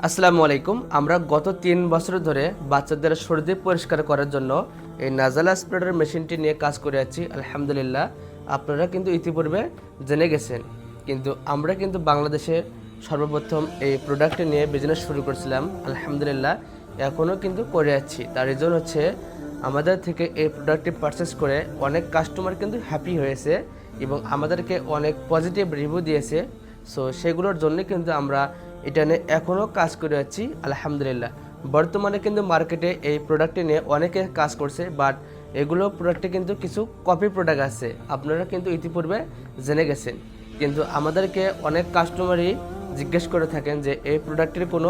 আসসালামু আলাইকুম। আমরা গত ৩ বছর ধরে বাচ্চাদের সর্দি পরিষ্কার করার জন্য এই নাজাল স্প্রেডার মেশিনটি নিয়ে কাজ করে যাচ্ছি। আলহামদুলিল্লাহ, আপনারা কিন্তু ইতিপূর্বে জেনে গেছেন, কিন্তু আমরা কিন্তু বাংলাদেশে সর্বপ্রথম এই প্রোডাক্টটি নিয়ে বিজনেস শুরু করেছিলাম। আলহামদুলিল্লাহ, এখনও কিন্তু করে যাচ্ছি। তার রিজন হচ্ছে আমাদের থেকে এই প্রোডাক্টটি পারচেস করে অনেক কাস্টমার কিন্তু হ্যাপি হয়েছে এবং আমাদেরকে অনেক পজিটিভ রিভিউ দিয়েছে। সো সেগুলোর জন্য কিন্তু আমরা এটা নিয়ে এখনও কাজ করে যাচ্ছি। আলহামদুলিল্লাহ, বর্তমানে কিন্তু মার্কেটে এই প্রোডাক্টটি নিয়ে অনেকে কাজ করছে, বাট এগুলো প্রোডাক্টে কিন্তু কিছু কপি প্রোডাক্ট আছে, আপনারা কিন্তু ইতিপূর্বে জেনে গেছেন। কিন্তু আমাদেরকে অনেক কাস্টমারই জিজ্ঞেস করে থাকেন যে এই প্রোডাক্টের কোনো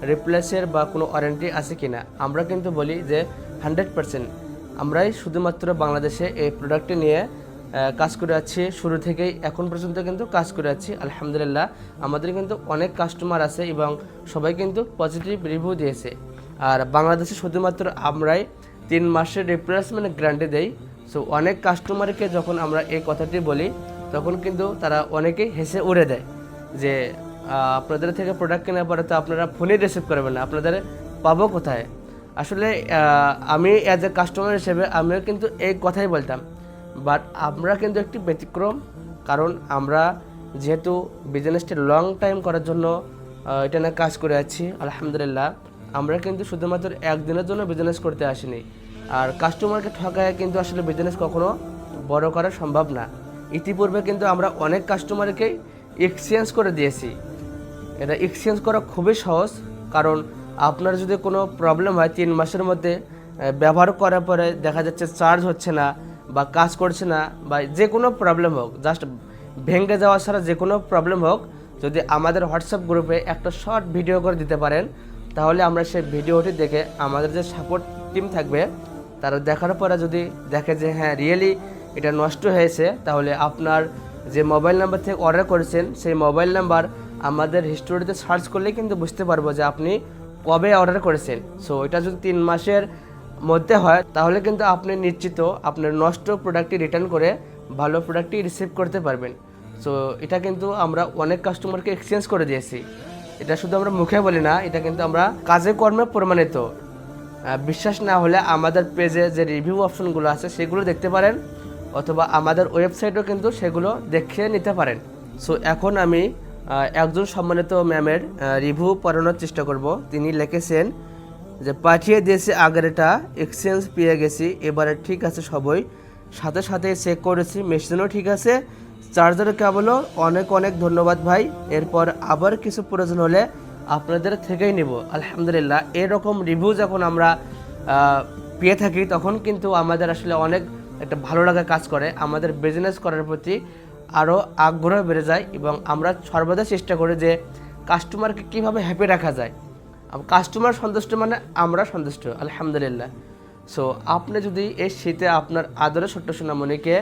রিপ্লেসের বা কোনো ওয়ারেন্টি আছে কিনা। আমরা কিন্তু বলি যে 100% আমরাই শুধুমাত্র বাংলাদেশে এই প্রোডাক্টটি নিয়ে কাজ করে যাচ্ছি। শুরু থেকেই এখন পর্যন্ত কিন্তু কাজ করে যাচ্ছি। আলহামদুলিল্লাহ, আমাদের কিন্তু অনেক কাস্টমার আছে এবং সবাই কিন্তু পজিটিভ রিভিউ দিয়েছে। আর বাংলাদেশে শুধুমাত্র আমরাই 3 মাসের রিপ্লেসমেন্ট গ্যারান্টি দেই। সো অনেক কাস্টমারকে যখন আমরা এই কথাটি বলি, তখন কিন্তু তারা অনেকেই হেসে উড়ে দেয় যে আপনাদের থেকে প্রোডাক্ট কেনার পরে তো আপনারা ফোনে রিসিভ করবেন না, আপনাদের পাবো কোথায়। আসলে আমি অ্যাজ এ কাস্টমার হিসেবে আমিও কিন্তু এই কথাই বলতাম, বাট আমরা কিন্তু একটি ব্যতিক্রম। কারণ আমরা যেহেতু বিজনেসটি লং টাইম করার জন্য এটা নিয়ে কাজ করে আছি। আলহামদুলিল্লাহ, আমরা কিন্তু শুধুমাত্র একদিনের জন্য বিজনেস করতে আসিনি। আর কাস্টমারকে ঠকায় কিন্তু আসলে বিজনেস কখনো বড় করা সম্ভব না। ইতিপূর্বে কিন্তু আমরা অনেক কাস্টমারকেই এক্সচেঞ্জ করে দিয়েছি। এটা এক্সচেঞ্জ করা খুবই সহজ, কারণ আপনার যদি কোনো প্রবলেম হয় 3 মাসের মধ্যে ব্যবহার করার পরে দেখা যাচ্ছে চার্জ হচ্ছে না বা কাজ করছে না, বা যে কোনো প্রবলেম হোক, জাস্ট ভেঙে যাওয়া ছাড়া যে কোনো প্রবলেম হোক, যদি আমাদের হোয়াটসঅ্যাপ গ্রুপে একটা শর্ট ভিডিও করে দিতে পারেন, তাহলে আমরা সেই ভিডিওটি দেখে আমাদের যে সাপোর্ট টিম থাকবে তারা দেখার পরে যদি দেখে যে হ্যাঁ রিয়েলি এটা নষ্ট হয়েছে, তাহলে আপনার যে মোবাইল নাম্বার থেকে অর্ডার করেছেন সেই মোবাইল নাম্বার আমাদের হিস্টোরিতে সার্চ করলেই কিন্তু বুঝতে পারবো যে আপনি কবে অর্ডার করেছেন। সো এটা যদি 3 মাসের মধ্যে হয়, তাহলে কিন্তু আপনি নিশ্চিত আপনার নষ্ট প্রোডাক্টটি রিটার্ন করে ভালো প্রোডাক্টটি রিসিভ করতে পারবেন। সো এটা কিন্তু আমরা অনেক কাস্টমারকে এক্সচেঞ্জ করে দিয়েছি। এটা শুধু আমরা মুখে বলি না, এটা কিন্তু আমরা কাজে কর্মে প্রমাণিত। বিশ্বাস না হলে আমাদের পেজে যে রিভিউ অপশনগুলো আছে সেগুলো দেখতে পারেন, অথবা আমাদের ওয়েবসাইটেও কিন্তু সেগুলো দেখে নিতে পারেন। সো এখন আমি একজন সম্মানিত ম্যামের রিভিউ পড়ানোর চেষ্টা করব। তিনি লিখেছেন যে পাঠিয়ে দিয়েছি আগের এটা, এক্সচেঞ্জ পেয়ে গেছি, এবারে ঠিক আছে সবই, সাথে সাথে চেক করেছি, মেশিনও ঠিক আছে, চার্জার কেবলও অনেক অনেক ধন্যবাদ ভাই। এরপর আবার কিছু প্রয়োজন হলে আপনাদের থেকেই নেব। আলহামদুলিল্লাহ, এরকম রিভিউ যখন আমরা পেয়ে থাকি তখন কিন্তু আমাদের আসলে অনেক একটা ভালো লাগা কাজ করে, আমাদের বিজনেস করার প্রতি আরও আগ্রহ বেড়ে যায় এবং আমরা সর্বদা চেষ্টা করি যে কাস্টমারকে কীভাবে হ্যাপি রাখা যায়। কাস্টমার সন্তুষ্ট মানে আমরা সন্তুষ্ট। আলহামদুলিল্লাহ। সো আপনি যদি এই শীতে আপনার আদরের ছোট্ট সোনামণিকে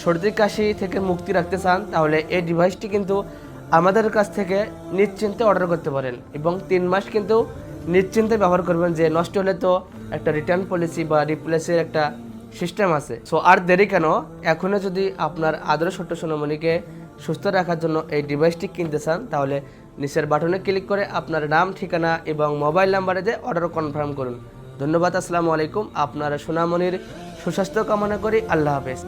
সর্দি কাশি থেকে মুক্তি রাখতে চান, তাহলে এই ডিভাইসটি কিন্তু আমাদের কাছ থেকে নিশ্চিন্তে অর্ডার করতে পারেন এবং 3 মাস কিন্তু নিশ্চিন্তে ব্যবহার করবেন। যে নষ্ট হলে তো একটা রিটার্ন পলিসি বা রিপ্লেসের একটা সিস্টেম আছে। সো আর দেরি কেন, এখনও যদি আপনার আদরের ছোট্ট সোনামণিকে সুস্থ রাখার জন্য এই ডিভাইসটি কিনতে চান, তাহলে নিচের বাটনে ক্লিক করে আপনার নাম, ঠিকানা এবং মোবাইল নাম্বারে দিয়ে অর্ডার কনফার্ম করুন। ধন্যবাদ। আসসালামু আলাইকুম। আপনার সোনামণির সুস্বাস্থ্য কামনা করি। আল্লাহ হাফেজ।